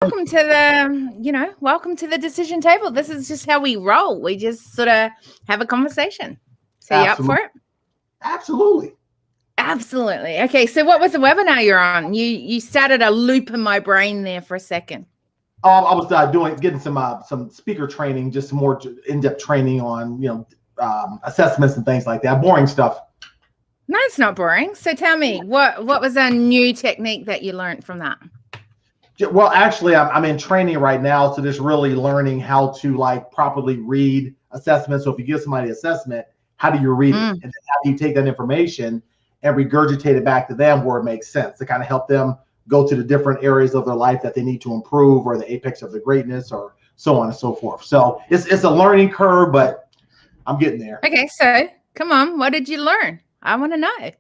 Welcome to welcome to the decision table. This is just how we roll. We just sort of have a conversation. So you up for Absolutely. it? Absolutely. Absolutely. Okay. So what was the webinar you're on? You started a loop in my brain there for a second. I was getting some speaker training, just some more in-depth training on assessments and things like that. Boring stuff. No, it's not boring. So tell me, what was a new technique that you learned from that? Well, actually, I'm in training right now, so just really learning how to properly read assessments. So if you give somebody an assessment, how do you read it, and then how do you take that information and regurgitate it back to them where it makes sense to kind of help them go to the different areas of their life that they need to improve, or the apex of their greatness, or so on and so forth. So it's a learning curve, but I'm getting there. Okay, so come on, what did you learn? I want to know.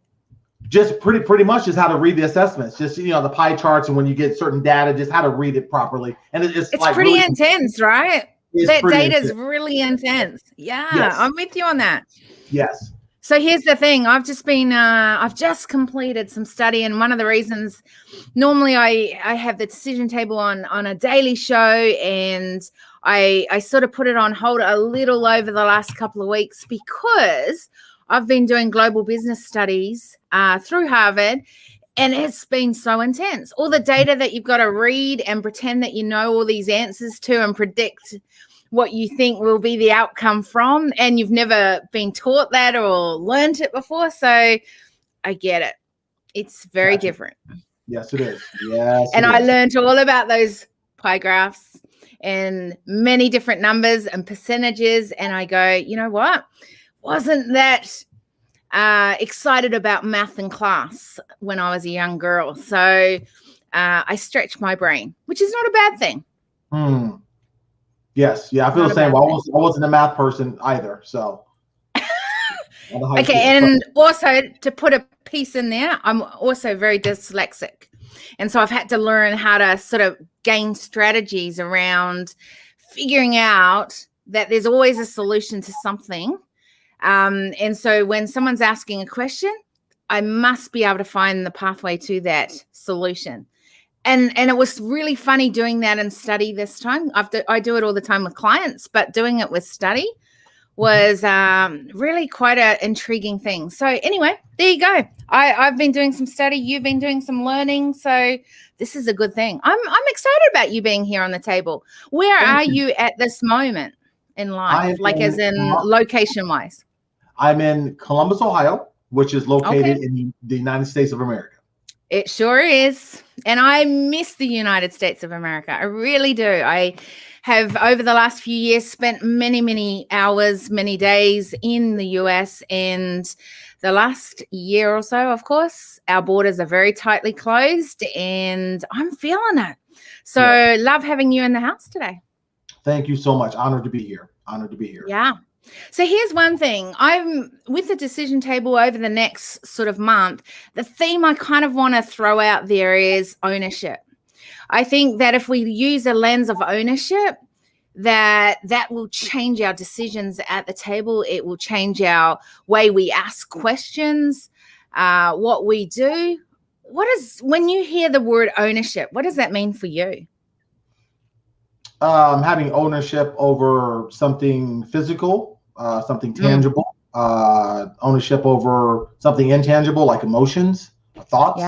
Just pretty much just how to read the assessments, just the pie charts, and when you get certain data, just how to read it properly. And it's like pretty really intense, right? That data is really intense. Yeah, yes. I'm with you on that. Yes. So here's the thing. I've just completed some study, and one of the reasons normally I have the decision table on a daily show, and I sort of put it on hold a little over the last couple of weeks because I've been doing global business studies through Harvard, and it's been so intense. All the data that you've got to read and pretend that you know all these answers to and predict what you think will be the outcome from, and you've never been taught that or learned it before. So I get it. It's very different. Yes, it is. Yes. And I learned all about those pie graphs and many different numbers and percentages. And I go, you know what? Wasn't that excited about math in class when I was a young girl. So I stretched my brain, which is not a bad thing. Yes. Yeah, I feel the same. I wasn't a math person either. So. Okay. And also to put a piece in there, I'm also very dyslexic. And so I've had to learn how to sort of gain strategies around figuring out that there's always a solution to something. And so when someone's asking a question, I must be able to find the pathway to that solution. And it was really funny doing that in study this time. I do it all the time with clients, but doing it with study was really quite an intriguing thing. So anyway, there you go. I've been doing some study. You've been doing some learning. So this is a good thing. I'm excited about you being here on the table. Where are you at this moment in life, as in location-wise? I'm in Columbus, Ohio, which is located in the United States of America. It sure is. And I miss the United States of America. I really do. I have, over the last few years, spent many, many hours, many days in the US. And the last year or so, of course, our borders are very tightly closed, and I'm feeling it. So love having you in the house today. Thank you so much. Honored to be here. Honored to be here. Yeah. So here's one thing. I'm with the decision table over the next sort of month. The theme I kind of want to throw out there is ownership. I think that if we use a lens of ownership, that will change our decisions at the table. It will change our way we ask questions, what we do. When you hear the word ownership, what does that mean for you? Having ownership over something physical, something tangible, ownership over something intangible like emotions, thoughts.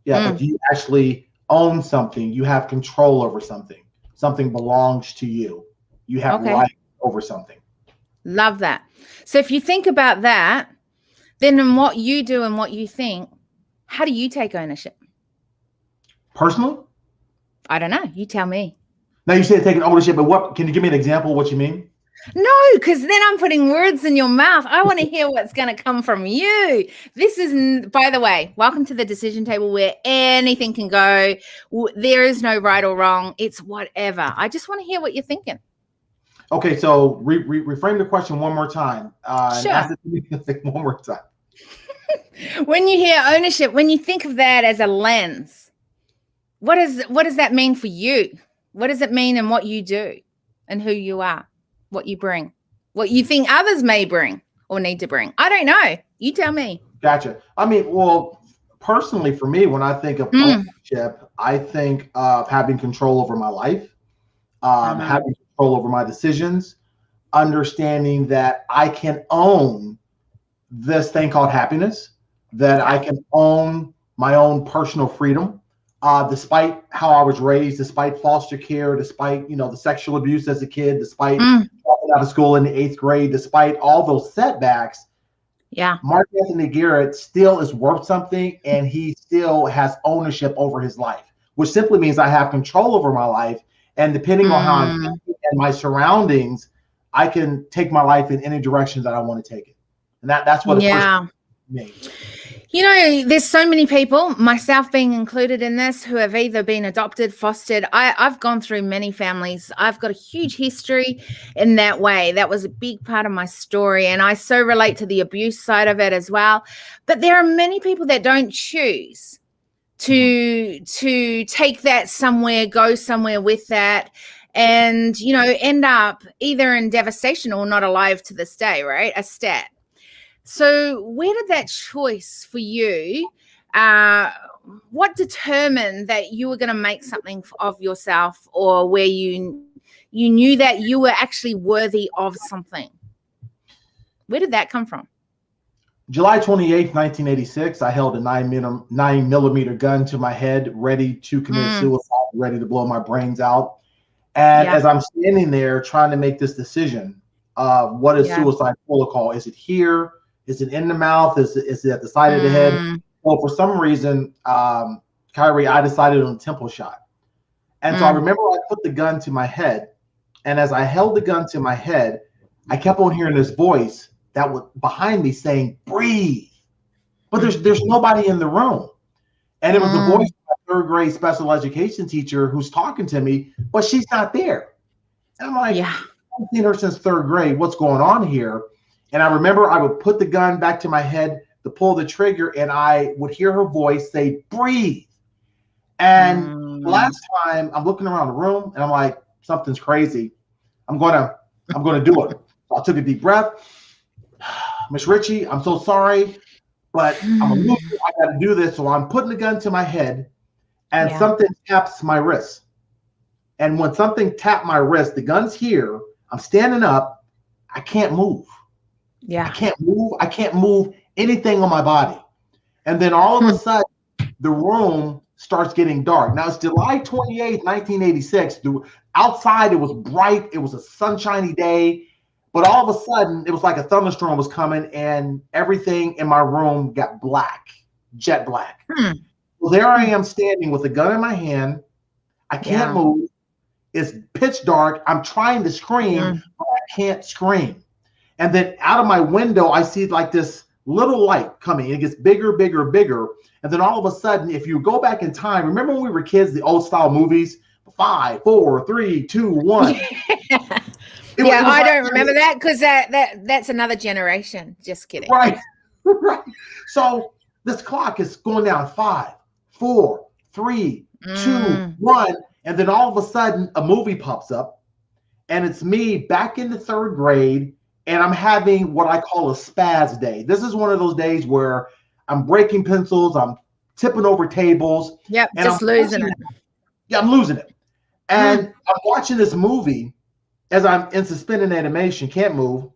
But you actually own something. You have control over something. Something belongs to you. You have right over something. Love that. So if you think about that, then in what you do and what you think, how do you take ownership? Personally? I don't know. You tell me. Now you said taking ownership, but what? Can you give me an example of what you mean? No, because then I'm putting words in your mouth. I want to hear what's going to come from you. This is, by the way, welcome to the decision table where anything can go. There is no right or wrong. It's whatever. I just want to hear what you're thinking. Okay, so reframe the question one more time. Sure. Ask it one more time. When you hear ownership, when you think of that as a lens, what does that mean for you? What does it mean in what you do and who you are, what you bring, what you think others may bring or need to bring? I don't know. You tell me. Gotcha. I mean, well, personally for me, when I think of ownership, leadership, I think of having control over my life, having control over my decisions, understanding that I can own this thing called happiness, that I can own my own personal freedom, despite how I was raised, despite foster care, despite, the sexual abuse as a kid, despite dropping out of school in the 8th grade, despite all those setbacks. Yeah. Mark Anthony Garrett still is worth something, and he still has ownership over his life, which simply means I have control over my life. And depending on how I'm feeling and my surroundings, I can take my life in any direction that I want to take it. And that's what it means. There's so many people, myself being included in this, who have either been adopted, fostered. I've gone through many families. I've got a huge history in that way. That was a big part of my story. And I so relate to the abuse side of it as well. But there are many people that don't choose to take that somewhere, go somewhere with that, and, end up either in devastation or not alive to this day, right? A stat. So where did that choice for you, what determined that you were going to make something of yourself, or where you knew that you were actually worthy of something? Where did that come from? July 28th, 1986, I held a 9mm gun to my head, ready to commit suicide, ready to blow my brains out. And as I'm standing there trying to make this decision, what is suicide protocol? Is it here? Is it in the mouth? Is it at the side of the head? Well, for some reason, Kyrie, I decided on a temple shot. And so I remember I put the gun to my head. And as I held the gun to my head, I kept on hearing this voice that was behind me saying, breathe. But there's nobody in the room. And it was the voice of my 3rd grade special education teacher who's talking to me, but she's not there. And I'm like, I've seen her since 3rd grade. What's going on here? And I remember I would put the gun back to my head to pull the trigger, and I would hear her voice say, breathe. And last time I'm looking around the room and I'm like, something's crazy. I'm gonna do it. So I took a deep breath. Miss Ritchie, I'm so sorry, but I'm a loser. I gotta do this. So I'm putting the gun to my head, and something taps my wrist. And when something tapped my wrist, the gun's here. I'm standing up. I can't move. I can't move. I can't move anything on my body. And then all of a sudden, the room starts getting dark. Now, it's July 28th, 1986. Outside, it was bright. It was a sunshiny day. But all of a sudden, it was like a thunderstorm was coming, and everything in my room got black, jet black. Well, there I am standing with a gun in my hand. I can't move. It's pitch dark. I'm trying to scream, but I can't scream. And then out of my window, I see like this little light coming. It gets bigger, bigger, bigger. And then all of a sudden, if you go back in time, remember when we were kids, the old style movies, 5, 4, 3, 2, 1. I don't remember that because that's another generation. Just kidding. Right. So this clock is going down 5, 4, 3, 2, 1. And then all of a sudden, a movie pops up, and it's me back in the 3rd grade. And I'm having what I call a spaz day. This is one of those days where I'm breaking pencils, I'm tipping over tables. Yep, just losing it. Yeah, I'm losing it. And I'm watching this movie as I'm in suspended animation, can't move.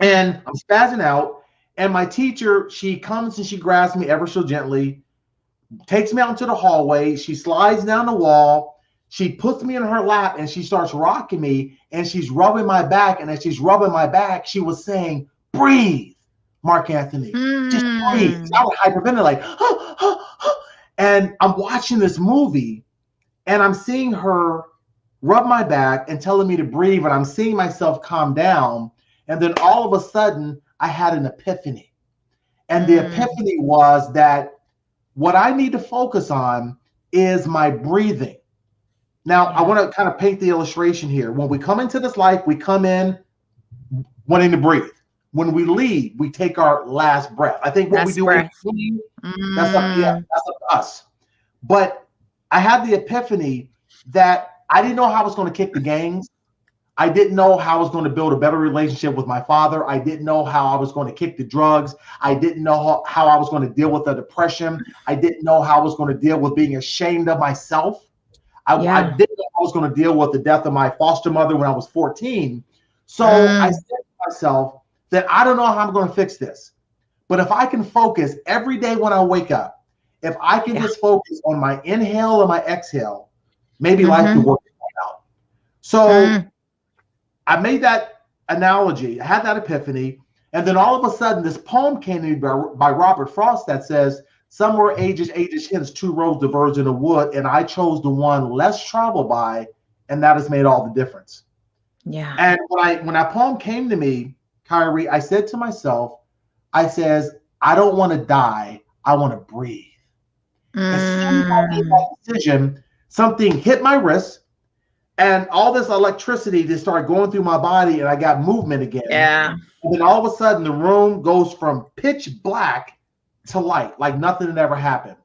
And I'm spazzing out. And my teacher, she comes and she grabs me ever so gently, takes me out into the hallway. She slides down the wall. She puts me in her lap and she starts rocking me, and she's rubbing my back. And as she's rubbing my back, she was saying, breathe, Mark Anthony, just breathe. I was hyperventilating. And I'm watching this movie, and I'm seeing her rub my back and telling me to breathe, and I'm seeing myself calm down. And then all of a sudden, I had an epiphany. And the epiphany was that what I need to focus on is my breathing. Now, I want to kind of paint the illustration here. When we come into this life, we come in wanting to breathe. When we leave, we take our last breath. I think what we do when we leave, that's up to us. But I had the epiphany that I didn't know how I was going to kick the gangs. I didn't know how I was going to build a better relationship with my father. I didn't know how I was going to kick the drugs. I didn't know how I was going to deal with the depression. I didn't know how I was going to deal with being ashamed of myself. I didn't know how I was going to deal with the death of my foster mother when I was 14. So I said to myself that I don't know how I'm going to fix this. But if I can focus every day when I wake up, if I can just focus on my inhale and my exhale, maybe life could work out. So I made that analogy. I had that epiphany. And then all of a sudden, this poem came to me by Robert Frost that says, somewhere ages hence two roads diverge in the wood, and I chose the one less traveled by, and that has made all the difference. Yeah. And when that poem came to me, Kyrie, I said to myself, I says, I don't want to die. I want to breathe. As soon as I made that decision, something hit my wrist, and all this electricity just started going through my body, and I got movement again. Yeah. And then all of a sudden, the room goes from pitch black to light, like nothing had ever happened.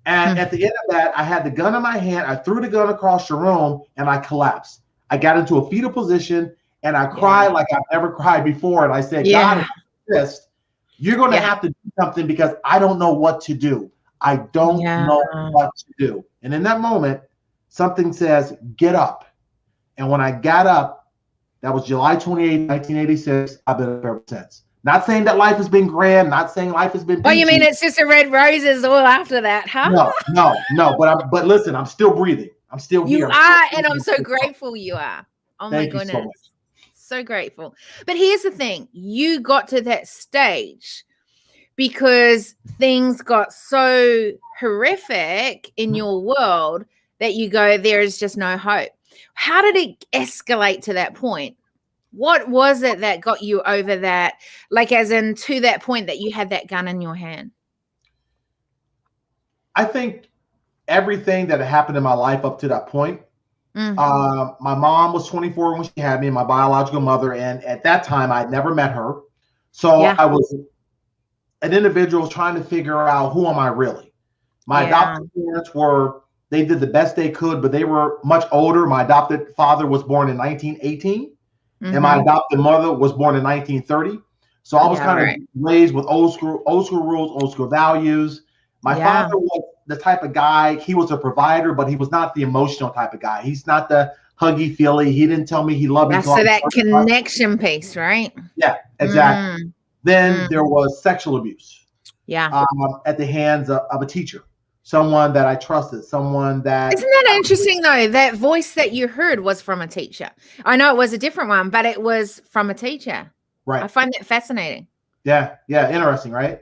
And at the end of that, I had the gun in my hand. I threw the gun across the room, and I collapsed. I got into a fetal position, and I cried like I've never cried before. And I said, God, if you exist, you're going to have to do something because I don't know what to do. I don't know what to do. And in that moment, something says, get up. And when I got up, that was July 28, 1986. I've been up ever since. Not saying that life has been grand. Not saying life has been peachy. Oh, you mean it's just a red roses all after that, huh? No. But listen, I'm still breathing. I'm still here. You are, and I'm so grateful you are. Oh my goodness. Thank you so much. So grateful. But here's the thing. You got to that stage because things got so horrific in your world that you go, there is just no hope. How did it escalate to that point? What was it that got you over that, like as in to that point that you had that gun in your hand? I think everything that had happened in my life up to that point. My mom was 24 when she had me, my biological mother. And at that time, I'd never met her. So I was an individual trying to figure out who am I really? My adopted parents they did the best they could, but they were much older. My adopted father was born in 1918. And my adopted mother was born in 1930. So I was kind of raised with old school rules, old school values. My father was the type of guy, he was a provider, but he was not the emotional type of guy. He's not the huggy feely. He didn't tell me he loved me. So that connection piece, right? Yeah, exactly. Then there was sexual abuse. Yeah. At the hands of a teacher. Someone that I trusted, someone that... Isn't that interesting, though? That voice that you heard was from a teacher. I know it was a different one, but it was from a teacher. Right. I find that fascinating. Yeah. Interesting, right?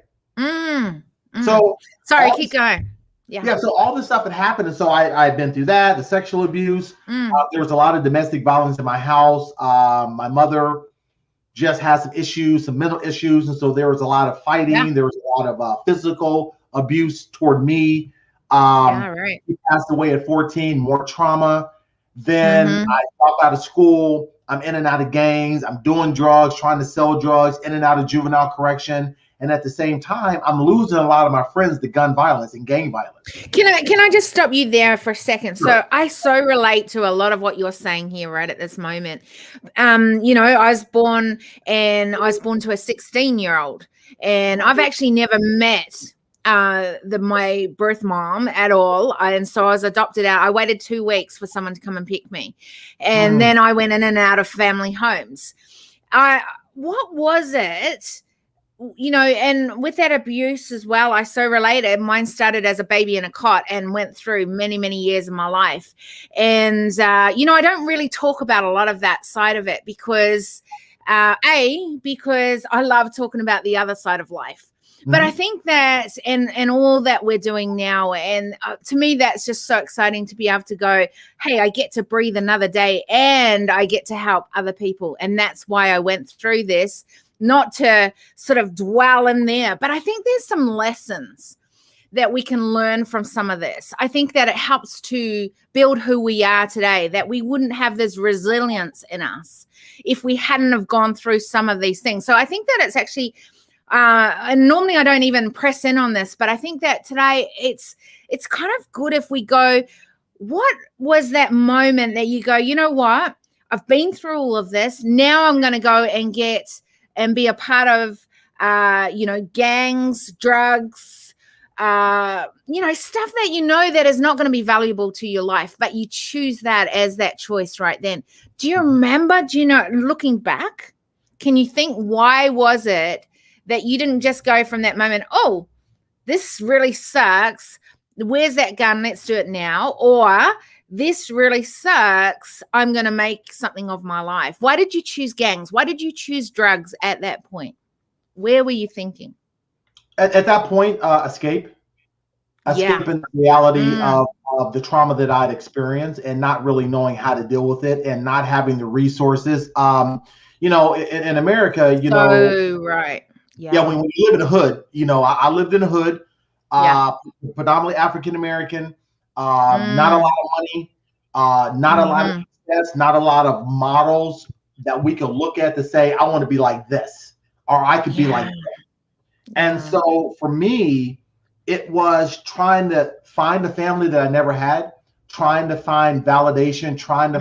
So... Sorry, keep going. Yeah, so all this stuff had happened, and so I'd been through that, the sexual abuse. There was a lot of domestic violence in my house. My mother just had some issues, some mental issues, and so there was a lot of fighting. There was a lot of physical abuse toward me. He passed away at 14, more trauma. Then I dropped out of school. I'm in and out of gangs. I'm doing drugs, trying to sell drugs, in and out of juvenile correction. And at the same time, I'm losing a lot of my friends to gun violence and gang violence. Can I just stop you there for a second? Sure. So I so relate to a lot of what you're saying here right at this moment. I was born to a 16-year-old, and I've actually never met my birth mom at all. And so I was adopted out. I waited 2 weeks for someone to come and pick me. And then I went in and out of family homes. What was it? And with that abuse as well, I so related. Mine started as a baby in a cot and went through many, many years of my life. And, I don't really talk about a lot of that side of it because I love talking about the other side of life. But I think that and all that we're doing now, and to me, that's just so exciting to be able to go, hey, I get to breathe another day and I get to help other people. And that's why I went through this, not to sort of dwell in there. But I think there's some lessons that we can learn from some of this. I think that it helps to build who we are today, that we wouldn't have this resilience in us if we hadn't have gone through some of these things. So I think that it's actually... and normally I don't even press in on this, but I think that today it's kind of good if we go, what was that moment that you go, you know what? I've been through all of this. Now I'm going to go and get and be a part of, gangs, drugs, stuff that that is not going to be valuable to your life, but you choose that as that choice right then. Do you remember, looking back, can you think why was it that you didn't just go from that moment, oh, this really sucks, where's that gun, let's do it now, or this really sucks, I'm going to make something of my life? Why did you choose gangs? Why did you choose drugs at that point? Where were you thinking? At that point, escape in the reality of the trauma that I'd experienced and not really knowing how to deal with it and not having the resources. In America, right. Yeah, when you live in the hood, I lived in the hood, predominantly African American, not a lot of money, not a lot of success, not a lot of models that we could look at to say, I want to be like this, or I could be like that. And so for me, it was trying to find a family that I never had, trying to find validation, trying to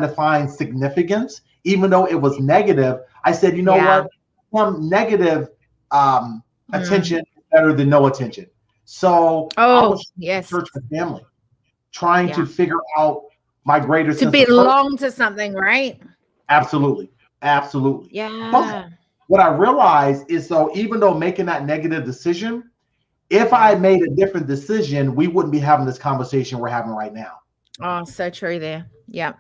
find significance, even though it was negative. I said, you know what? Some negative attention is better than no attention. So I was church and family, trying to figure out my greater sense to belong to something, right? Absolutely. Yeah. But what I realized is, so even though making that negative decision, if I made a different decision, we wouldn't be having this conversation we're having right now. Oh, so true there. Yeah.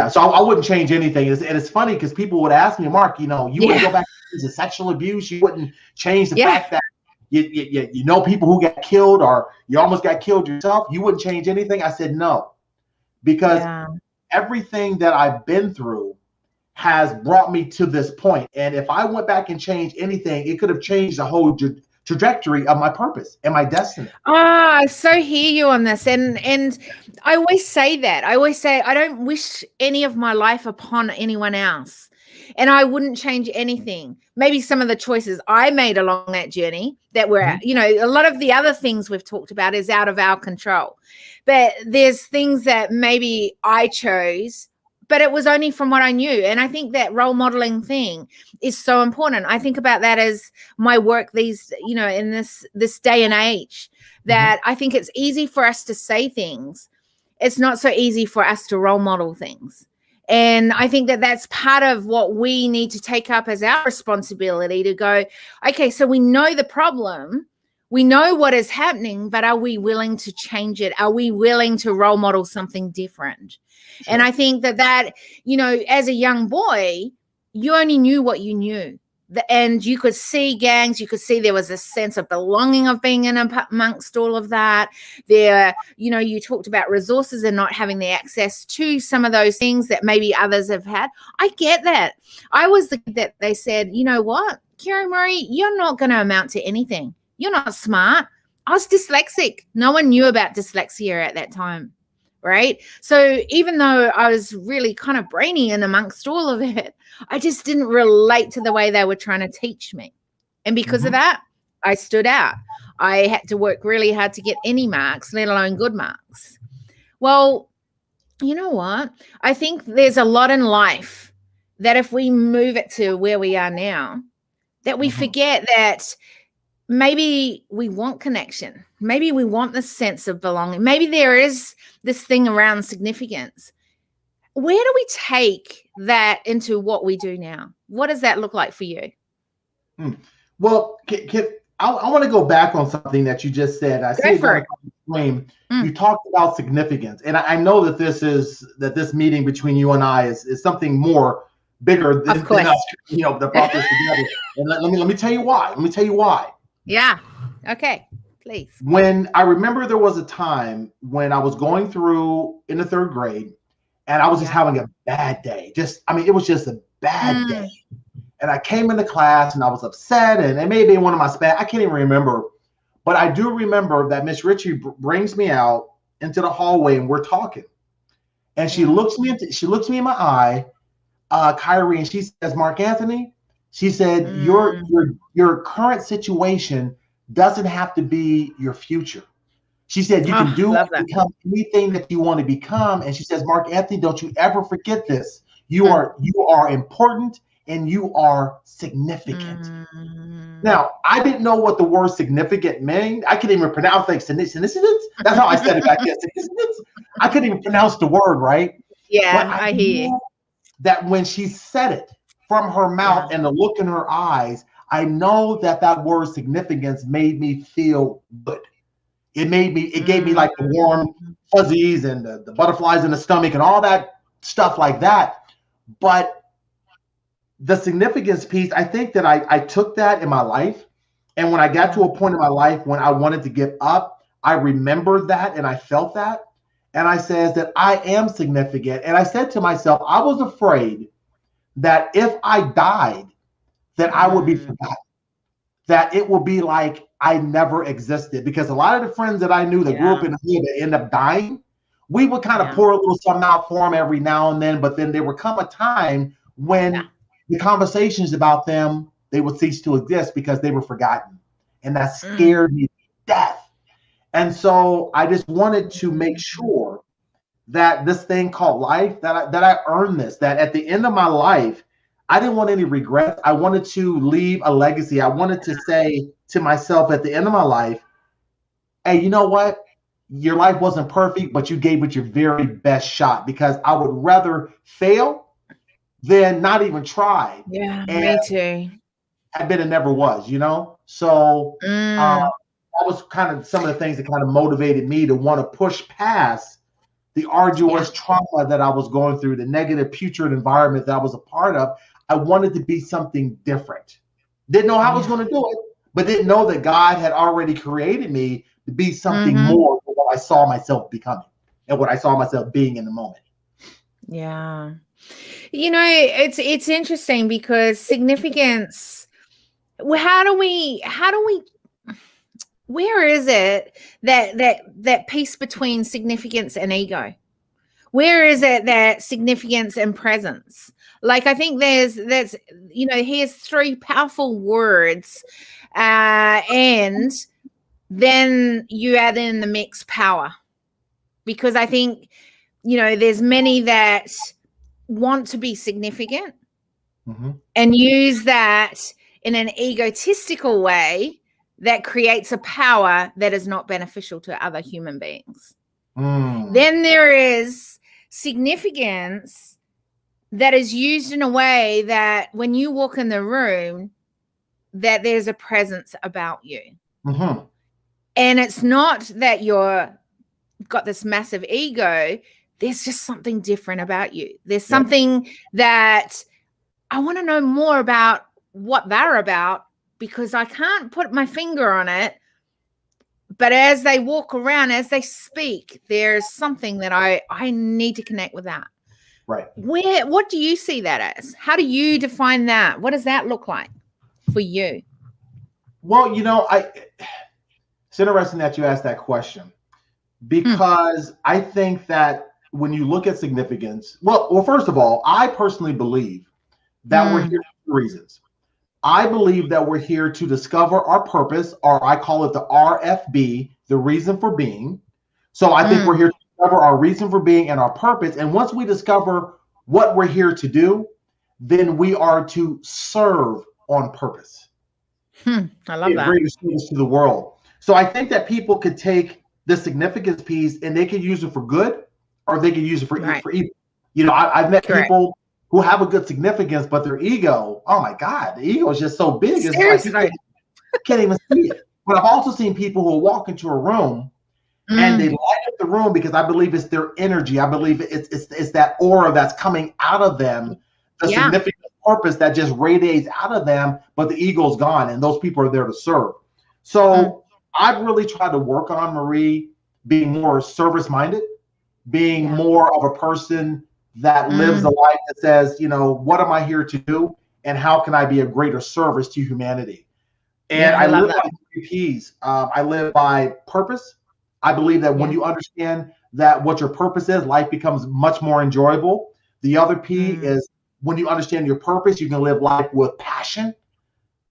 So I wouldn't change anything. And it's funny because people would ask me, Mark, you wouldn't go back to sexual abuse. You wouldn't change the fact that you know people who got killed or you almost got killed yourself. You wouldn't change anything. I said no, because everything that I've been through has brought me to this point. And if I went back and changed anything, it could have changed the whole trajectory of my purpose and my destiny. I so hear you on this. And I always say that. I always say, I don't wish any of my life upon anyone else. And I wouldn't change anything. Maybe some of the choices I made along that journey that were, a lot of the other things we've talked about is out of our control. But there's things that maybe I chose, but it was only from what I knew. And I think that role modeling thing is so important. I think about that as my work in this day and age, that I think it's easy for us to say things. It's not so easy for us to role model things. And I think that that's part of what we need to take up as our responsibility to go, okay, so we know the problem, we know what is happening, but are we willing to change it? Are we willing to role model something different? Sure. And I think that, as a young boy, you only knew what you knew. And you could see gangs, you could see there was a sense of belonging of being in amongst all of that. There, you talked about resources and not having the access to some of those things that maybe others have had. I get that. I was the kid that they said, you know what, Kerry Murray, you're not going to amount to anything. You're not smart. I was dyslexic. No one knew about dyslexia at that time. Right. So even though I was really kind of brainy in amongst all of it, I just didn't relate to the way they were trying to teach me. And because of that, I stood out. I had to work really hard to get any marks, let alone good marks. Well, you know what? I think there's a lot in life that if we move it to where we are now, that we forget that maybe we want connection. Maybe we want the sense of belonging. Maybe there is this thing around significance. Where do we take that into what we do now? What does that look like for you? Well, I want to go back on something that you just said. I see it on the screen. You talked about significance. And I know that this meeting between you and I is something more bigger than us, that brought this together. And let me tell you why. Yeah. Okay. Please. When I remember there was a time when I was going through in the 3rd grade and I was just having a bad day. It was just a bad day. And I came into class and I was upset, and it may have been one of my I can't even remember. But I do remember that Miss Ritchie brings me out into the hallway and we're talking. And she looks me in my eye, Kyrie, and she says, Mark Anthony, she said, your current situation doesn't have to be your future. She said, you can Oh, do love and that. become anything that you want to become. And she says, Mark Anthony, don't you ever forget this. You Mm. are important and you are significant. Now, I didn't know what the word significant meant. I couldn't even pronounce like significance. That's how I said it back then. Significance. I couldn't even pronounce the word, right? But Yeah, I I hear you. knew that when she said it from her mouth and the look in her eyes, I know that that word significance made me feel good. It gave me like the warm fuzzies and the butterflies in the stomach and all that stuff like that. But the significance piece, I think that I took that in my life. And when I got to a point in my life when I wanted to give up, I remembered that and I felt that. And I says that I am significant. And I said to myself, I was afraid that if I died, that I would be forgotten, that it would be like I never existed. Because a lot of the friends that I knew that grew up in the hood that end up dying, we would kind of pour a little something out for them every now and then. But then there would come a time when the conversations about them, they would cease to exist because they were forgotten. And that scared me to death. And so I just wanted to make sure that this thing called life, that I earned this, that at the end of my life, I didn't want any regrets. I wanted to leave a legacy. I wanted to say to myself at the end of my life, hey, you know what? Your life wasn't perfect, but you gave it your very best shot, because I would rather fail than not even try. Yeah, And me too. I bet it never was, you know? So that was kind of some of the things that kind of motivated me to want to push past the arduous trauma that I was going through, the negative, putrid environment that I was a part of. I wanted to be something different. Didn't know how I was going to do it, but didn't know that God had already created me to be something more than what I saw myself becoming and what I saw myself being in the moment. Yeah. You know, it's interesting because significance, how do we where is it that piece between significance and ego? Where is it that significance and presence? Like, I think there's you know, here's three powerful words, and then you add in the mix power, because I think, you know, there's many that want to be significant and use that in an egotistical way that creates a power that is not beneficial to other human beings. Then there is significance that is used in a way that when you walk in the room, that there's a presence about you. And it's not that you're got this massive ego. There's just something different about you. There's something that I want to know more about what they're about, because I can't put my finger on it. But as they walk around, as they speak, there's something that I need to connect with that. Right. What do you see that as? How do you define that? What does that look like for you? Well, you know, it's interesting that you asked that question, because I think that when you look at significance, well, first of all, I personally believe that we're here for 2 reasons. I believe that we're here to discover our purpose, or I call it the RFB, the reason for being. So I think we're here to discover our reason for being and our purpose. And once we discover what we're here to do, then we are to serve on purpose. I love that. Greater service to the world. So I think that people could take the significance piece and they could use it for good, or they could use it for evil. You know, I've met people who have a good significance, but their ego, oh my God, the ego is just so big. It's like you can't even see it. But I've also seen people who will walk into a room and they light up the room, because I believe it's their energy. I believe it's that aura that's coming out of them, the significant purpose that just radiates out of them, but the ego's gone, and those people are there to serve. So I've really tried to work on, Marie, being more service-minded, being more of a person that lives a life that says, you know, what am I here to do, and how can I be a greater service to humanity? And I live by 3 P's. I live by purpose. I believe that when you understand that what your purpose is, life becomes much more enjoyable. The other P is when you understand your purpose, you can live life with passion.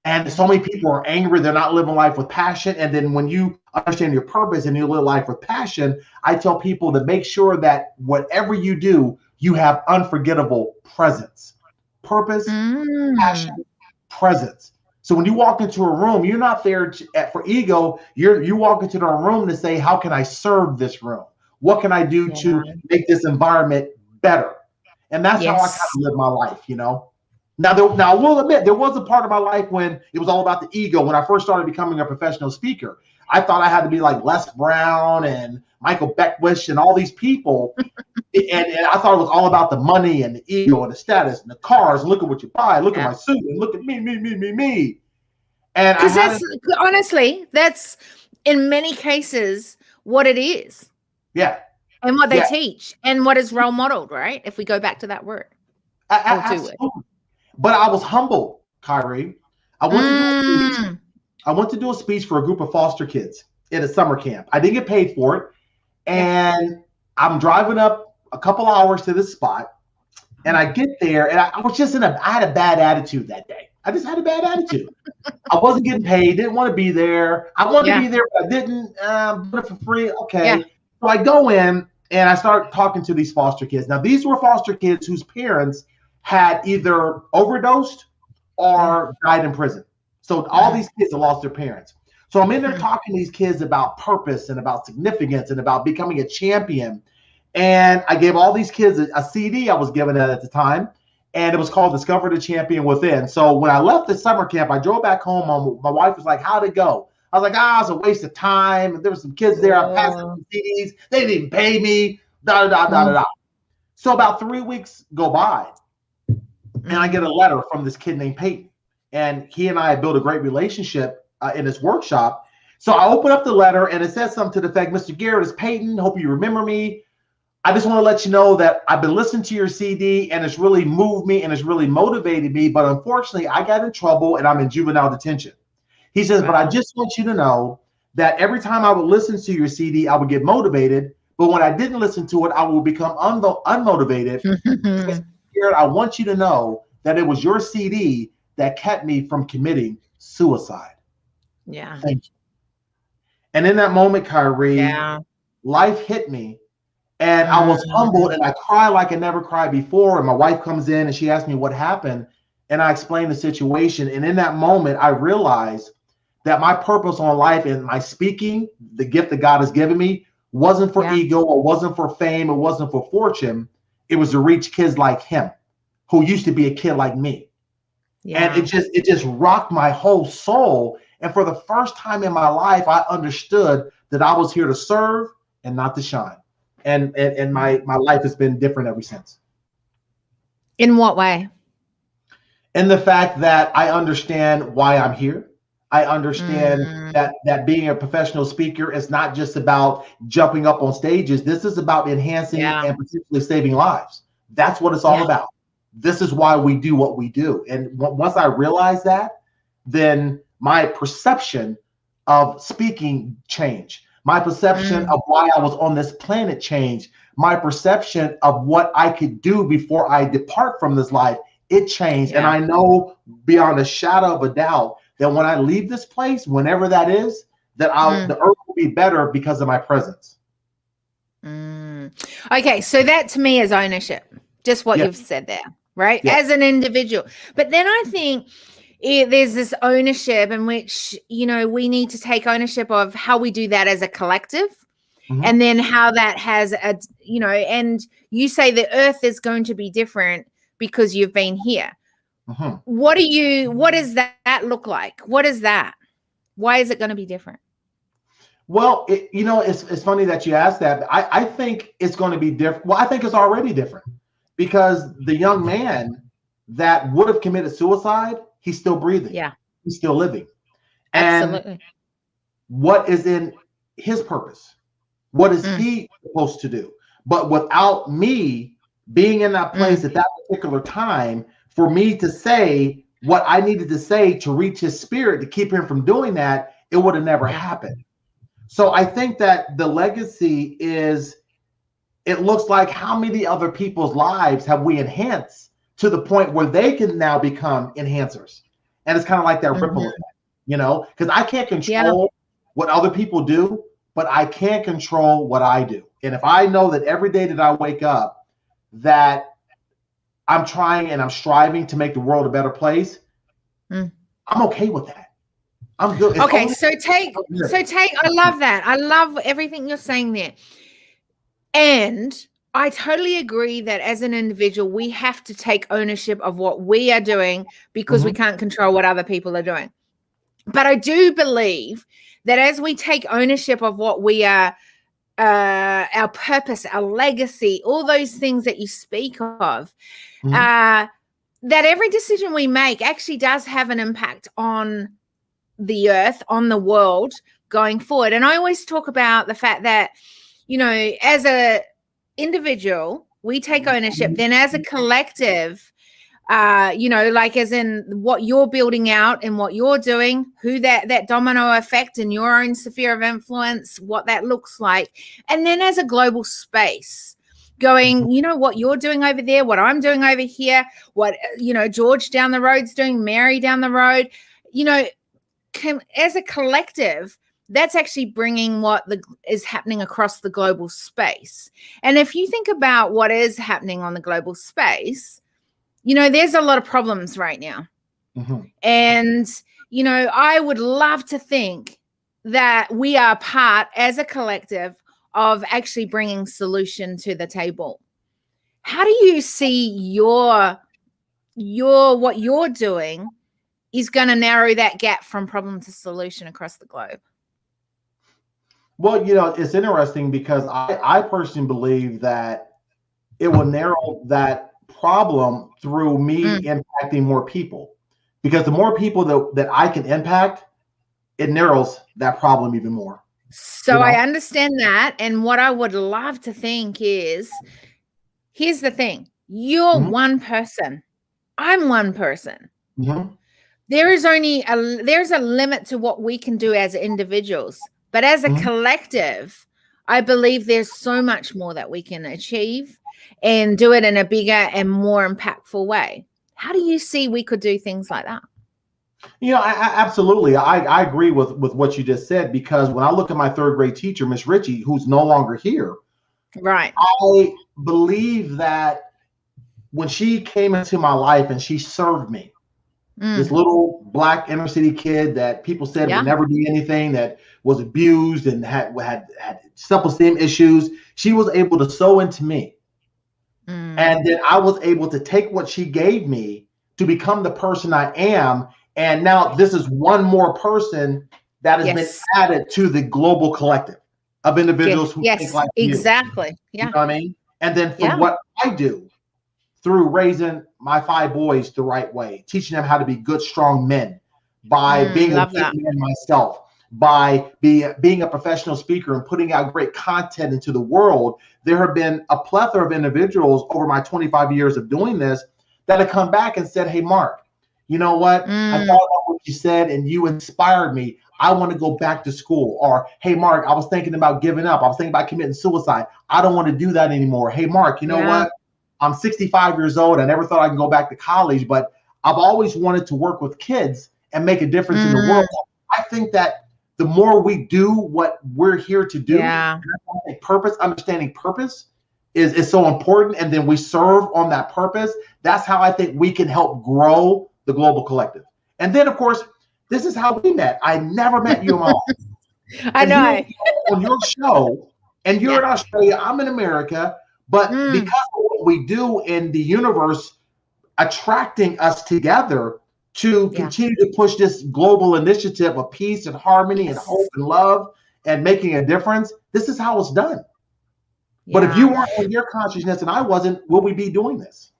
And so many people are angry. They're not living life with passion. And then when you understand your purpose and you live life with passion, I tell people to make sure that whatever you do, you have unforgettable presence, purpose, passion, presence. So when you walk into a room, you're not there for ego. You walk into the room to say, how can I serve this room? What can I do to make this environment better? And that's how I kind of live my life, you know. Now I will admit, there was a part of my life when it was all about the ego. When I first started becoming a professional speaker, I thought I had to be like Les Brown and Michael Beckwith and all these people. and I thought it was all about the money and the ego and the status and the cars. Look at what you buy. Look at my suit and look at me. And because that's in many cases what it is. Yeah. And what they teach and what is role modeled, right? If we go back to that word. Absolutely. But I was humbled, Kyrie. I went to do a speech for a group of foster kids at a summer camp. I didn't get paid for it. And I'm driving up a couple hours to this spot. And I get there and I was just I had a bad attitude that day. I just had a bad attitude. I wasn't getting paid, didn't want to be there. I wanted to be there, but I didn't do it for free. Okay. Yeah. So I go in and I start talking to these foster kids. Now, these were foster kids whose parents had either overdosed or died in prison. So all these kids have lost their parents. So I'm in there talking to these kids about purpose and about significance and about becoming a champion. And I gave all these kids a CD I was given at the time, and it was called Discover the Champion Within. So when I left the summer camp, I drove back home. My wife was like, how'd it go? I was like, it was a waste of time. There were some kids there. I passed them CDs. They didn't even pay me. So about 3 weeks go by. And I get a letter from this kid named Peyton. And he and I built a great relationship in this workshop. So I open up the letter and it says something to the effect, Mr. Garrett, it's Peyton. Hope you remember me. I just want to let you know that I've been listening to your CD and it's really moved me and it's really motivated me. But unfortunately, I got in trouble and I'm in juvenile detention. He says, but I just want you to know that every time I would listen to your CD, I would get motivated. But when I didn't listen to it, I will become unmotivated. I want you to know that it was your CD that kept me from committing suicide. Yeah. Thank you. And in that moment, Kyrie, life hit me and I was humbled and I cried like I never cried before. And my wife comes in and she asked me what happened. And I explained the situation. And in that moment, I realized that my purpose on life and my speaking, the gift that God has given me, wasn't for ego, or wasn't for fame, it wasn't for fortune. It was to reach kids like him, who used to be a kid like me. And it just rocked my whole soul. And for the first time in my life, I understood that I was here to serve and not to shine. And my life has been different ever since. In what way? In the fact that I understand why I'm here. I understand that being a professional speaker is not just about jumping up on stages. This is about enhancing and potentially saving lives. That's what it's all about. This is why we do what we do. And once I realized that, then my perception of speaking changed. My perception of why I was on this planet changed. My perception of what I could do before I depart from this life, it changed. And I know beyond a shadow of a doubt that when I leave this place, whenever that is, that the earth will be better because of my presence. Okay, so that to me is ownership. Just what you've said there, right? As an individual. But then I think there's this ownership in which, you know, we need to take ownership of how we do that as a collective. And then how that has a, you know, and you say the earth is going to be different because you've been here. What does that look like? What is that? Why is it going to be different? Well, it's funny that you asked that. I think it's going to be different. Well, I think it's already different because the young man that would have committed suicide, he's still breathing. Yeah. He's still living. Absolutely. And what is in his purpose? What is he supposed to do? But without me being in that place at that particular time, for me to say what I needed to say to reach his spirit, to keep him from doing that, it would have never happened. So I think that the legacy is, it looks like how many other people's lives have we enhanced to the point where they can now become enhancers. And it's kind of like that ripple effect, because I can't control what other people do, but I can control what I do. And if I know that every day that I wake up that I'm trying and I'm striving to make the world a better place, I'm okay with that. I'm good. So take, I love that. I love everything you're saying there. And I totally agree that as an individual, we have to take ownership of what we are doing because we can't control what other people are doing. But I do believe that as we take ownership of what we are, our purpose, our legacy, all those things that you speak of, that every decision we make actually does have an impact on the earth, on the world going forward. And I always talk about the fact that, as a individual, we take ownership. Then as a collective, like as in what you're building out and what you're doing, who that domino effect in your own sphere of influence, what that looks like. And then as a global space, going, what you're doing over there, what I'm doing over here, what, George down the road's doing, Mary down the road, as a collective, that's actually bringing what is happening across the global space. And if you think about what is happening on the global space, there's a lot of problems right now. And, I would love to think that we are part as a collective of actually bringing solution to the table. How do you see what you're doing is going to narrow that gap from problem to solution across the globe? Well, it's interesting because I personally believe that it will narrow that problem through me impacting more people, because the more people that I can impact, it narrows that problem even more. So I understand that. And what I would love to think is, here's the thing. You're one person. I'm one person. There's a limit to what we can do as individuals, but as a collective, I believe there's so much more that we can achieve and do it in a bigger and more impactful way. How do you see we could do things like that? Absolutely. I agree with what you just said, because when I look at my third grade teacher, Miss Ritchie, who's no longer here, right? I believe that when she came into my life and she served me, this little Black inner city kid that people said would never do anything, that was abused and had self-esteem issues, she was able to sow into me. And then I was able to take what she gave me to become the person I am. And now this is one more person that has been added to the global collective of individuals who think like you. Exactly. Yeah. You know what I mean? And then from what I do through raising my 5 boys the right way, teaching them how to be good, strong men, by being a good man myself, by being a professional speaker and putting out great content into the world, there have been a plethora of individuals over my 25 years of doing this that have come back and said, hey, Mark, you know what? I thought about what you said and you inspired me. I want to go back to school. Or, hey, Mark, I was thinking about giving up. I was thinking about committing suicide. I don't want to do that anymore. Hey, Mark, you know what? I'm 65 years old. I never thought I could go back to college, but I've always wanted to work with kids and make a difference in the world. I think that the more we do what we're here to do, understanding purpose is so important. And then we serve on that purpose. That's how I think we can help grow the global collective. And then, of course, this is how we met. I never met you in my life. I know. On your show, and you're in Australia, I'm in America, but because of what we do in the universe, attracting us together to continue to push this global initiative of peace and harmony and hope and love and making a difference, this is how it's done. But if you weren't in your consciousness and I wasn't, will we be doing this?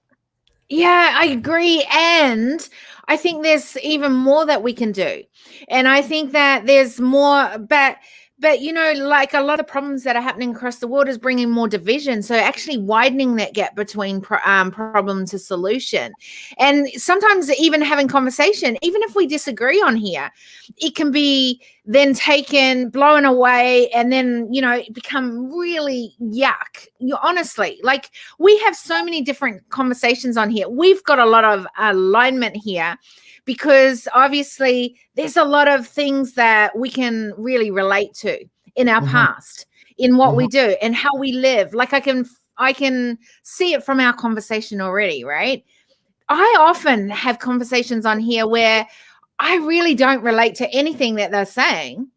Yeah, I agree. And I think there's even more that we can do. And I think that there's more, but like a lot of problems that are happening across the world is bringing more division. So actually widening that gap between problem to solution. And sometimes even having conversation, even if we disagree on here, it can be then taken, blown away, and then, become really yuck. Honestly, like, we have so many different conversations on here. We've got a lot of alignment here because obviously there's a lot of things that we can really relate to in our past, in what we do and how we live. Like, I can see it from our conversation already, right? I often have conversations on here where I really don't relate to anything that they're saying,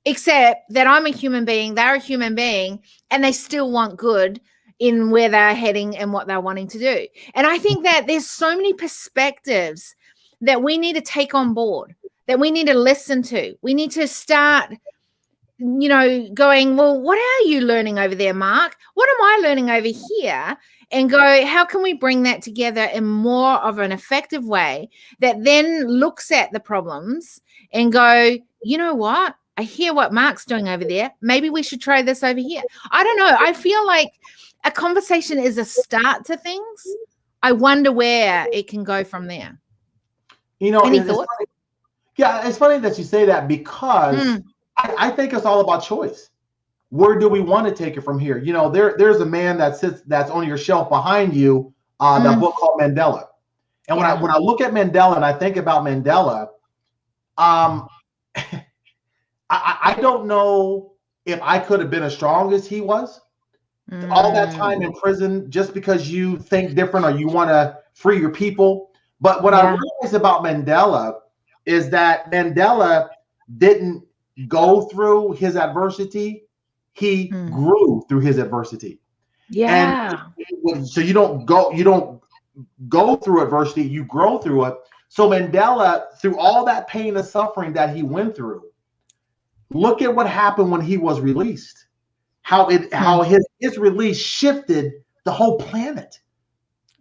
except that I'm a human being, they're a human being, and they still want good in where they're heading and what they're wanting to do. And I think that there's so many perspectives that we need to take on board, that we need to listen to. We need to start, going, well, what are you learning over there, Mark? What am I learning over here? And go, how can we bring that together in more of an effective way that then looks at the problems and go, you know what? I hear what Mark's doing over there. Maybe we should try this over here. I don't know. I feel like a conversation is a start to things. I wonder where it can go from there. Any thoughts? It's funny that you say that because I think it's all about choice. Where do we want to take it from here? There's a man that's on your shelf behind you, that book called Mandela. And when I look at Mandela and I think about Mandela, I don't know if I could have been as strong as he was. All that time in prison just because you think different or you want to free your people. But what I realized about Mandela is that Mandela didn't go through his adversity. He grew through his adversity. Yeah. And so you don't go through adversity, you grow through it. So Mandela, through all that pain and suffering that he went through, look at what happened when he was released. How his release shifted the whole planet.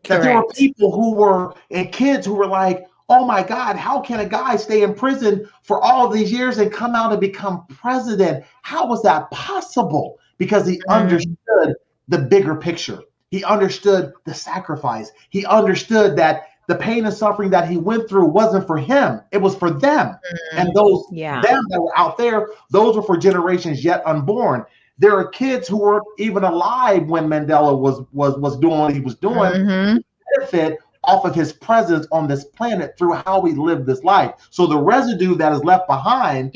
That there were people who were, and kids who were like, oh my God, how can a guy stay in prison for all these years and come out and become president? How was that possible? Because he understood the bigger picture. He understood the sacrifice. He understood that the pain and suffering that he went through wasn't for him. It was for them. And those them that were out there, those were for generations yet unborn. There are kids who weren't even alive when Mandela was doing what he was doing. Benefit off of his presence on this planet through how we live this life. So the residue that is left behind,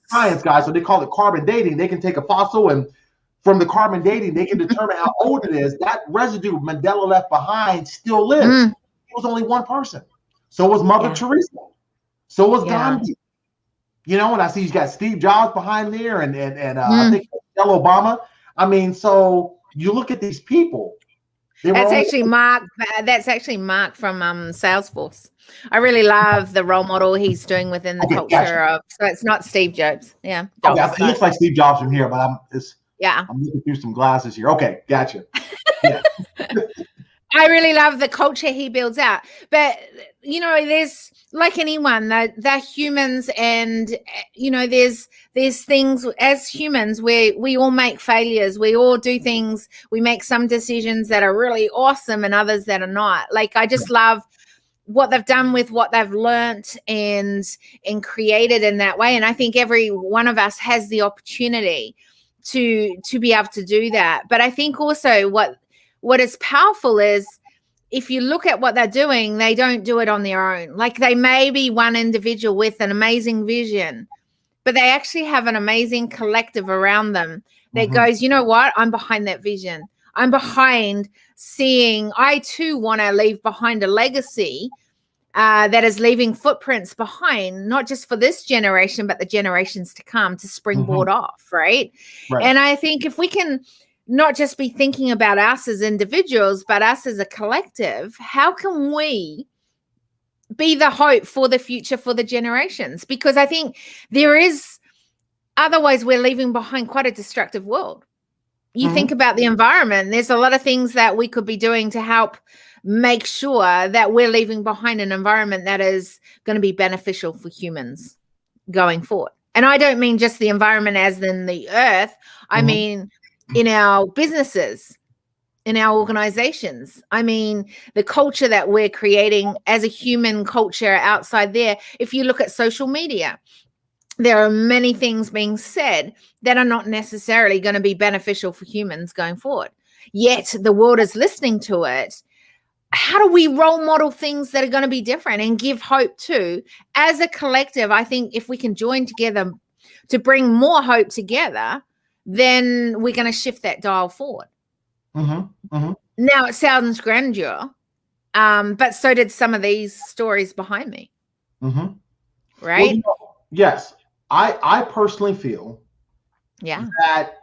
science guys, so they call it carbon dating. They can take a fossil and from the carbon dating, they can determine how old it is. That residue Mandela left behind still lives. He was only one person. So was Mother Teresa. So was Gandhi. And I see you got Steve Jobs behind there and I think Michelle Obama. I mean, so you look at these people. That's actually Mark. That's actually Mark from Salesforce. I really love the role model he's doing within the culture of. So it's not Steve Jobs. Yeah. It looks like Steve Jobs from here, but I'm looking through some glasses here. Okay, gotcha. Yeah. I really love the culture he builds out. But, there's like anyone, they're humans and, there's things as humans where we all make failures. We all do things. We make some decisions that are really awesome and others that are not. Like, I just love what they've done with what they've learnt and created in that way. And I think every one of us has the opportunity to be able to do that. But I think also what is powerful is if you look at what they're doing, they don't do it on their own. Like, they may be one individual with an amazing vision, but they actually have an amazing collective around them that goes, you know what? I'm behind that vision. I'm behind seeing, I too want to leave behind a legacy that is leaving footprints behind, not just for this generation, but the generations to come to springboard off, right? And I think if we can not just be thinking about us as individuals, but us as a collective, how can we be the hope for the future for the generations? Because I think otherwise we're leaving behind quite a destructive world. You think about the environment, there's a lot of things that we could be doing to help make sure that we're leaving behind an environment that is going to be beneficial for humans going forward. And I don't mean just the environment as in the earth. I mean, in our businesses, in our organizations. I mean, the culture that we're creating as a human culture outside there. If you look at social media, there are many things being said that are not necessarily going to be beneficial for humans going forward. Yet the world is listening to it. How do we role model things that are going to be different and give hope to? As a collective, I think if we can join together to bring more hope together, then we're going to shift that dial forward. Mm-hmm. Mm-hmm. Now it sounds grandeur, but so did some of these stories behind me. Mm-hmm. Right? Well, yes. I personally feel that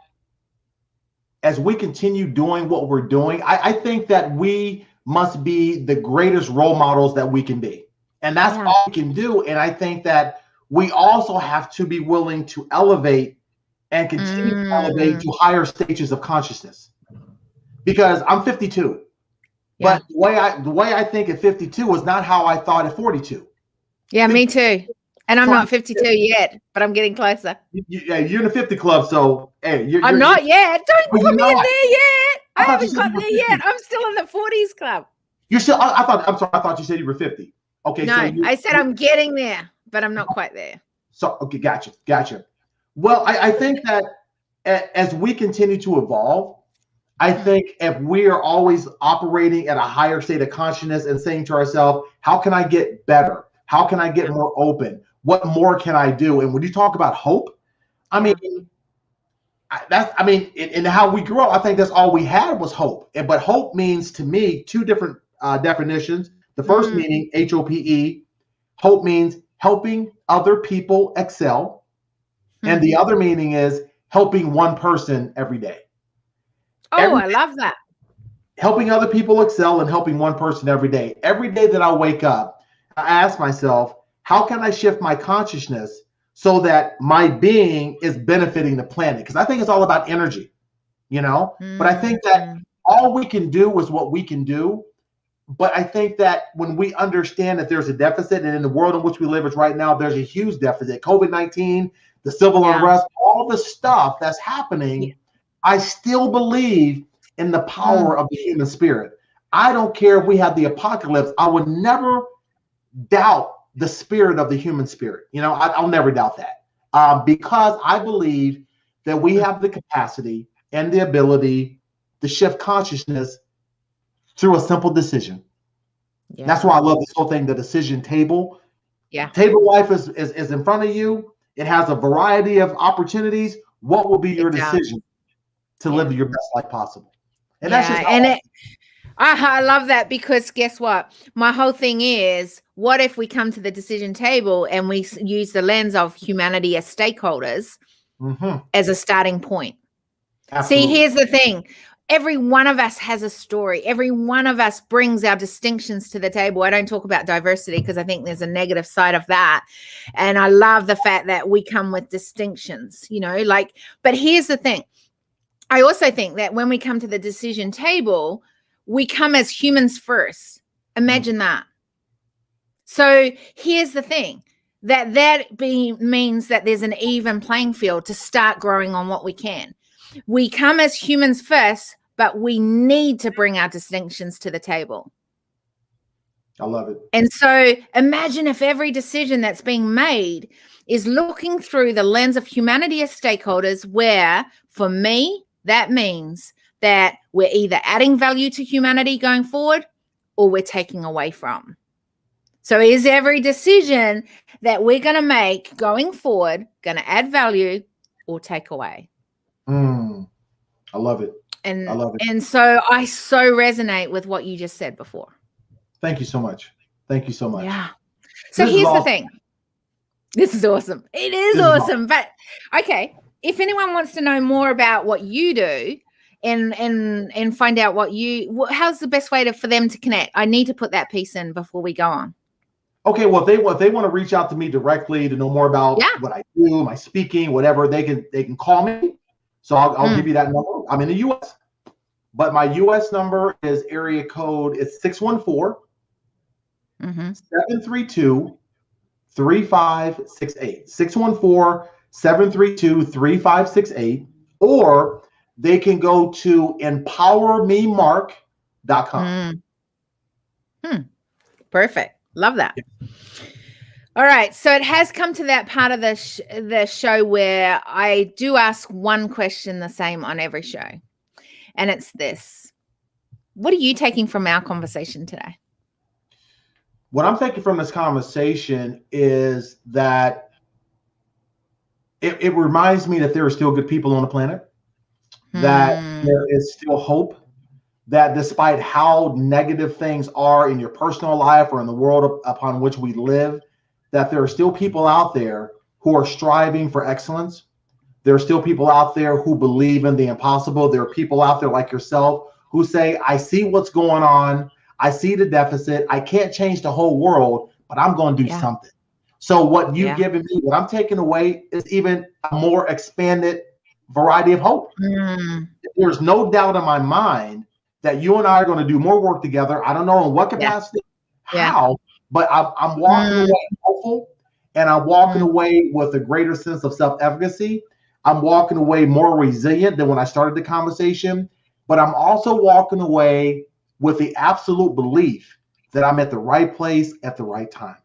as we continue doing what we're doing, I think that we must be the greatest role models that we can be. And that's all we can do. And I think that we also have to be willing to elevate and continue to elevate to higher stages of consciousness. Because I'm 52. But the way I think at 52 was not how I thought at 42. Yeah, me too. And I'm not 52 yet, but I'm getting closer. You're in the 50 club, so hey, I'm not yet. Don't put me in there yet. I haven't got there 50. yet. I'm still in the 40s club. You're still. I thought you said you were 50. Okay. No, so I said I'm getting there, but I'm not quite there. So okay, gotcha. Well, I think that as we continue to evolve, I think if we are always operating at a higher state of consciousness and saying to ourselves, how can I get better? How can I get more open? What more can I do? And when you talk about hope, I mean, in how we grew up, I think that's all we had was hope. But hope means to me two different definitions. The first meaning, HOPE, hope means helping other people excel. And the other meaning is helping one person every day. I love that. Helping other people excel and helping one person every day. Every day that I wake up, I ask myself, how can I shift my consciousness so that my being is benefiting the planet? Because I think it's all about energy, But I think that all we can do is what we can do. But I think that when we understand that there's a deficit, and in the world in which we live is right now, there's a huge deficit. COVID-19, the civil unrest, all the stuff that's happening, I still believe in the power of the human spirit. I don't care if we have the apocalypse. I would never doubt the spirit of the human spirit. I'll never doubt that because I believe that we have the capacity and the ability to shift consciousness through a simple decision. That's why I love this whole thing, the decision table. Table life is in front of you. It has a variety of opportunities. What will be your decision to live your best life possible? And that's just I love that, because guess what? My whole thing is, what if we come to the decision table and we use the lens of humanity as stakeholders as a starting point? Absolutely. See, here's the thing. Every one of us has a story. Every one of us brings our distinctions to the table. I don't talk about diversity because I think there's a negative side of that. And I love the fact that we come with distinctions, but here's the thing. I also think that when we come to the decision table, we come as humans first. Imagine that. So here's the thing, that means that there's an even playing field to start growing on what we can. We come as humans first, but we need to bring our distinctions to the table. I love it. And so imagine if every decision that's being made is looking through the lens of humanity as stakeholders, where for me, that means that we're either adding value to humanity going forward or we're taking away from. So is every decision that we're going to make going forward going to add value or take away? I love it. And I love it. And so I so resonate with what you just said before. Thank you so much. Yeah. So here's the thing. This is awesome. It is awesome. But okay, if anyone wants to know more about what you do and find out how's the best way for them to connect? I need to put that piece in before we go on. Okay, well, if they want to reach out to me directly to know more about what I do, my speaking, whatever, they can call me. So I'll give you that number. I'm in the U.S., but my U.S. number is area code is 614-732-3568. 614-732-3568. Or they can go to empowermemark.com. Perfect. Love that. All right. So it has come to that part of the show where I do ask one question the same on every show. And it's this. What are you taking from our conversation today? What I'm taking from this conversation is that it reminds me that there are still good people on the planet, that there is still hope, that despite how negative things are in your personal life or in the world upon which we live, that there are still people out there who are striving for excellence. There are still people out there who believe in the impossible. There are people out there like yourself who say, I see what's going on. I see the deficit. I can't change the whole world, but I'm going to do something. So what you've given me, what I'm taking away is even a more expanded variety of hope. There's no doubt in my mind that you and I are going to do more work together. I don't know in what capacity, how, but I'm walking away hopeful, and I'm walking away with a greater sense of self-efficacy. I'm walking away more resilient than when I started the conversation, but I'm also walking away with the absolute belief that I'm at the right place at the right time.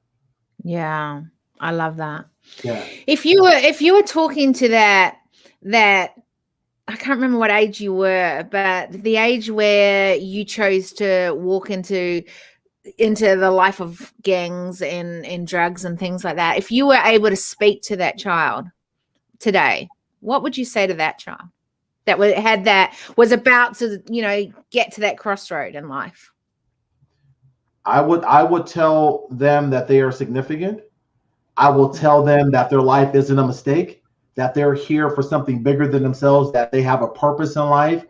Yeah, I love that. Yeah. If you were talking to that I can't remember what age you were, but the age where you chose to walk into the life of gangs and drugs and things like that, if you were able to speak to that child today, what would you say to that child that was about to, get to that crossroad in life? I would tell them that they are significant. I will tell them that their life isn't a mistake, that they're here for something bigger than themselves, that they have a purpose in life.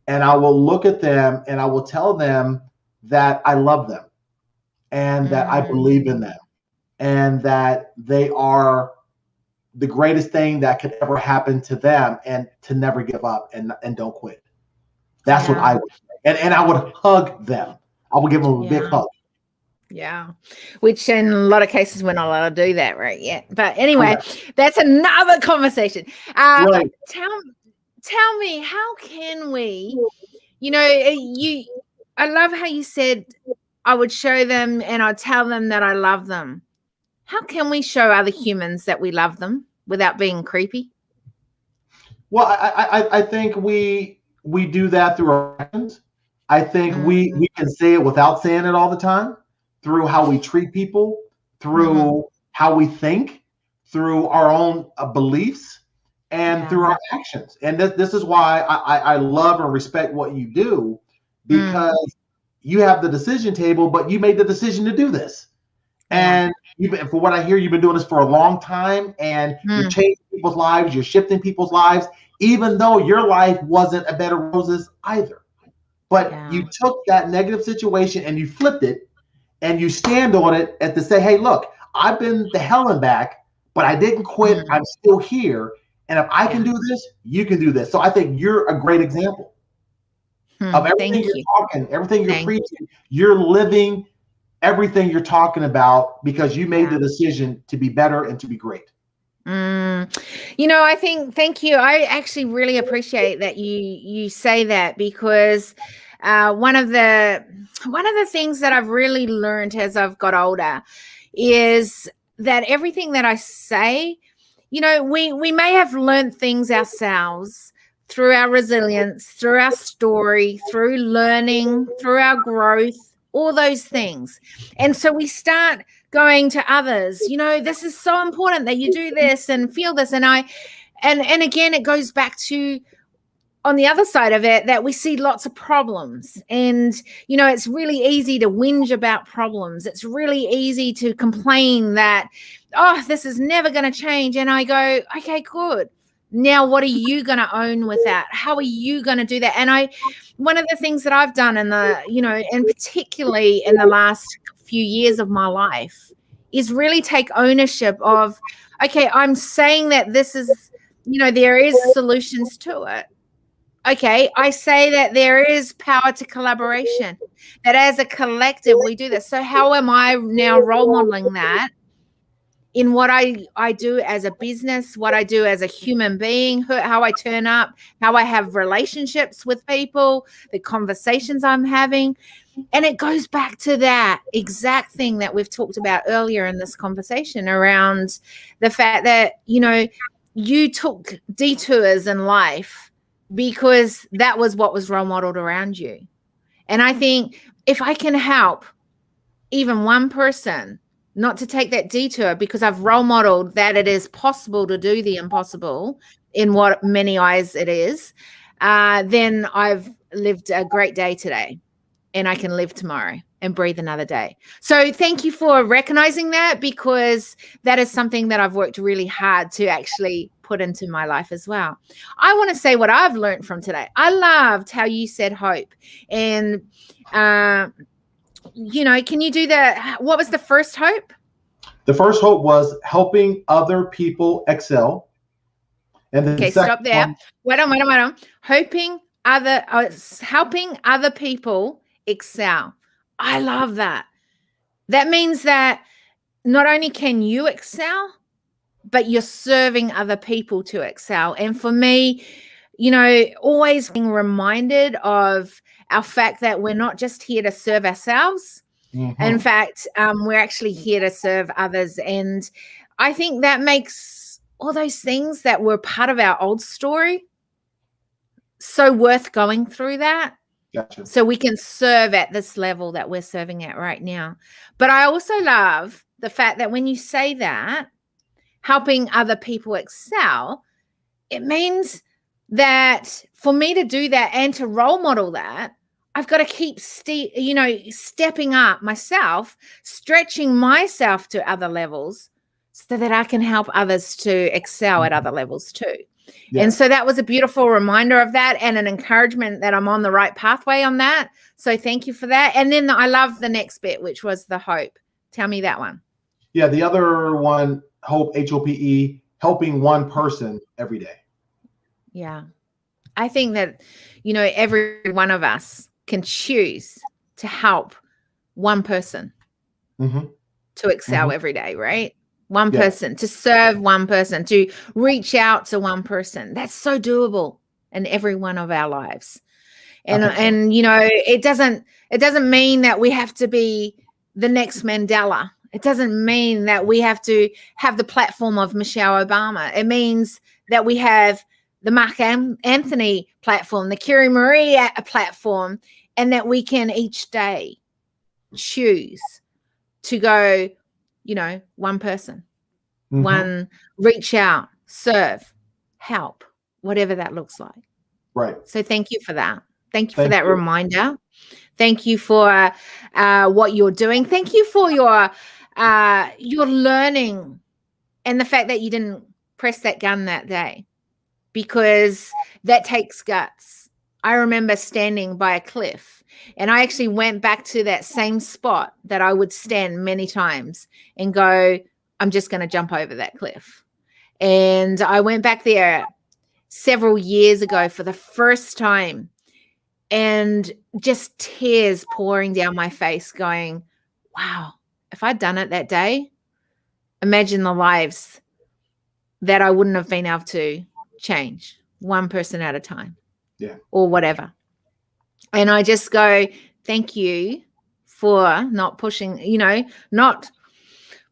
And I will look at them and I will tell them that I love them and that I believe in them and that they are the greatest thing that could ever happen to them, and to never give up and don't quit. That's what I would say. And I would hug them. I would give them a big hug. Yeah, which in a lot of cases we're not allowed to do that right yet. But anyway, that's another conversation. Right. Tell me, how can we, I love how you said I would show them and I'd tell them that I love them. How can we show other humans that we love them without being creepy? Well, I think we do that through our actions. I think we can say it without saying it all the time, through how we treat people, through how we think, through our own beliefs, and through our actions. And this is why I love and respect what you do, because you have the decision table, but you made the decision to do this. And for what I hear, you've been doing this for a long time, and you're changing people's lives, you're shifting people's lives, even though your life wasn't a bed of roses either. But you took that negative situation and you flipped it, and you stand on it and to say, hey, look, I've been to hell and back, but I didn't quit. I'm still here. And if I can do this, you can do this. So I think you're a great example of everything you're talking, everything you're preaching. You're living everything you're talking about because you made the decision to be better and to be great. I think, thank you. I actually really appreciate that you say that, because one of the things that I've really learned as I've got older is that everything that I say, we may have learned things ourselves through our resilience, through our story, through learning, through our growth, all those things. And so we start going to others, this is so important that you do this and feel this. And again, it goes back to, on the other side of it, that we see lots of problems, and, it's really easy to whinge about problems. It's really easy to complain that, oh, this is never going to change. And I go, okay, good. Now, what are you going to own with that? How are you going to do that? And one of the things that I've done and particularly in the last few years of my life is really take ownership of, okay, I'm saying that this is, there is solutions to it. Okay, I say that there is power to collaboration, that as a collective we do this. So how am I now role modeling that in what I do as a business, what I do as a human being, how I turn up, how I have relationships with people, the conversations I'm having. And it goes back to that exact thing that we've talked about earlier in this conversation around the fact that, you took detours in life because that was what was role modeled around you. And I think if I can help even one person not to take that detour because I've role modeled that it is possible to do the impossible in what many eyes it is, then I've lived a great day today and I can live tomorrow and breathe another day. So thank you for recognizing that, because that is something that I've worked really hard to actually put into my life as well. I want to say what I've learned from today. I loved how you said hope. And, can you do what was the first hope? The first hope was helping other people excel. And then stop there. Wait on. Helping other people excel. I love that. That means that not only can you excel, but you're serving other people to excel. And for me, always being reminded of our fact that we're not just here to serve ourselves. Mm-hmm. In fact, we're actually here to serve others. And I think that makes all those things that were part of our old story so worth going through that. Gotcha. So we can serve at this level that we're serving at right now. But I also love the fact that when you say that, helping other people excel, it means that for me to do that and to role model that, I've got to keep stepping up myself, stretching myself to other levels so that I can help others to excel at other levels too. Yeah. And so that was a beautiful reminder of that and an encouragement that I'm on the right pathway on that. So thank you for that. And then I love the next bit, which was the hope. Tell me that one. Yeah, the other one, hope, HOPE, helping one person every day. Yeah. I think that, every one of us can choose to help one person to excel every day, right? One person, to serve one person, to reach out to one person. That's so doable in every one of our lives. And it doesn't mean that we have to be the next Mandela. It doesn't mean that we have to have the platform of Michelle Obama. It means that we have the Mark Anthony platform, the Curie Marie platform, and that we can each day choose to go, one person, one, reach out, serve, help, whatever that looks like. Right. So thank you for that. Thank you for that reminder. Thank you for what you're doing. Thank you for your learning and the fact that you didn't press that gun that day, because that takes guts. I remember standing by a cliff, and I actually went back to that same spot that I would stand many times and go, I'm just going to jump over that cliff. And I went back there several years ago for the first time, and just tears pouring down my face going, wow, if I'd done it that day, imagine the lives that I wouldn't have been able to change, one person at a time. Yeah. Or whatever. And I just go, thank you for not pushing, not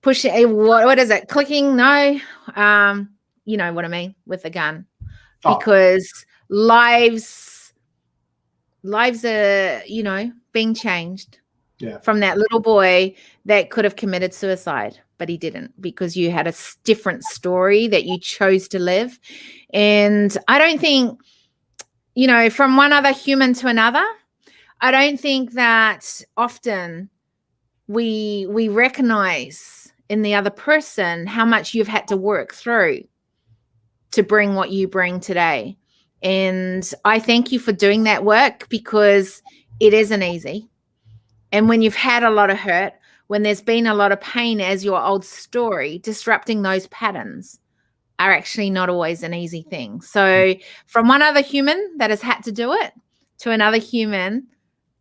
pushing, what is it? Clicking? No. You know what I mean with the gun. Because lives are, being changed. Yeah. From that little boy that could have committed suicide, but he didn't, because you had a different story that you chose to live. And I don't think, from one other human to another, I don't think that often we recognize in the other person how much you've had to work through to bring what you bring today. And I thank you for doing that work, because it isn't easy. And when you've had a lot of hurt, when there's been a lot of pain as your old story, disrupting those patterns are actually not always an easy thing. So from one other human that has had to do it to another human,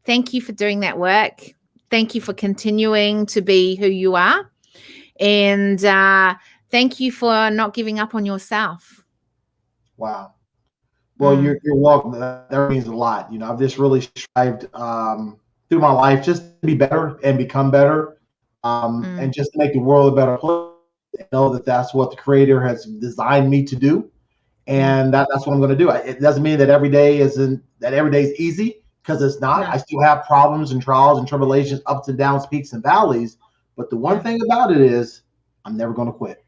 thank you for doing that work. Thank you for continuing to be who you are. And thank you for not giving up on yourself. Wow. Well, you're welcome. That means a lot. I've just really strived through my life just to be better and become better, and just to make the world a better place. I know that that's what the Creator has designed me to do, and that's what I'm going to do. It doesn't mean that every day is easy, because it's not. I still have problems and trials and tribulations, ups and downs, peaks and valleys. But the one thing about it is, I'm never going to quit.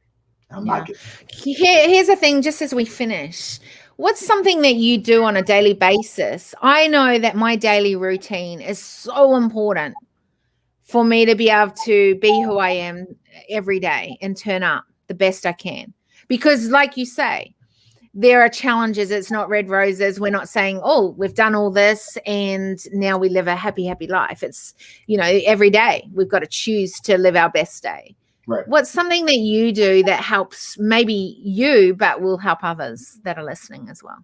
I'm not getting. Here's the thing, just as we finish. What's something that you do on a daily basis? I know that my daily routine is so important for me to be able to be who I am every day and turn up the best I can. Because like you say, there are challenges. It's not red roses. We're not saying, oh, we've done all this and now we live a happy, happy life. It's, every day we've got to choose to live our best day. Right. What's something that you do that helps maybe you, but will help others that are listening as well?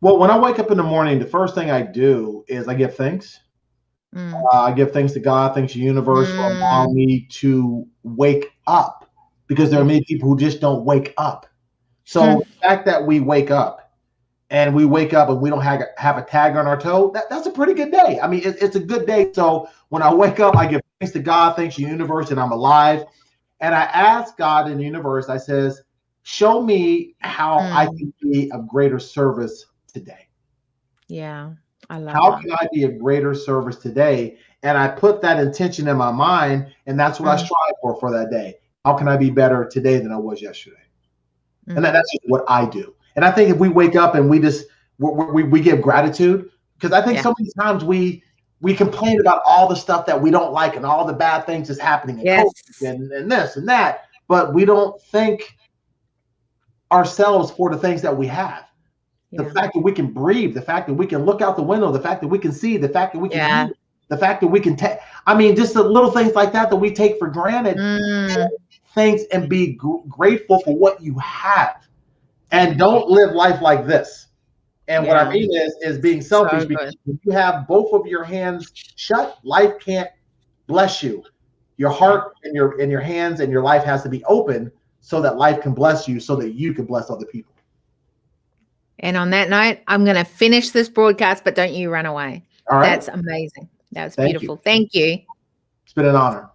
Well, when I wake up in the morning, the first thing I do is I give thanks. I give thanks to God, thanks to the universe for allowing me to wake up, because there are many people who just don't wake up. So the fact that we wake up and we don't have a tag on our toe, that's a pretty good day. I mean, it's a good day. So when I wake up, I give thanks to God, thanks to the universe, and I'm alive. And I ask God in the universe, I says, show me how I can be of greater service today. Yeah, I love How can I be of greater service today? And I put that intention in my mind, and that's what I strive for that day. How can I be better today than I was yesterday? And that's just what I do. And I think if we wake up and we just we give gratitude, because I think so many times we complain about all the stuff that we don't like and all the bad things that's happening in COVID and this and that, but we don't thank ourselves for the things that we have. The fact that we can breathe, the fact that we can look out the window, the fact that we can see, the fact that we can eat, the fact that we can take. I mean, just the little things like that we take for granted. Things and be grateful for what you have, and don't live life like this. And what I mean is being selfish, because if you have both of your hands shut, life can't bless you. Your heart and your hands and your life has to be open so that life can bless you, so that you can bless other people. And on that note, I'm going to finish this broadcast, but don't you run away. All right. That's amazing. That was beautiful. Thank you. It's been an honor.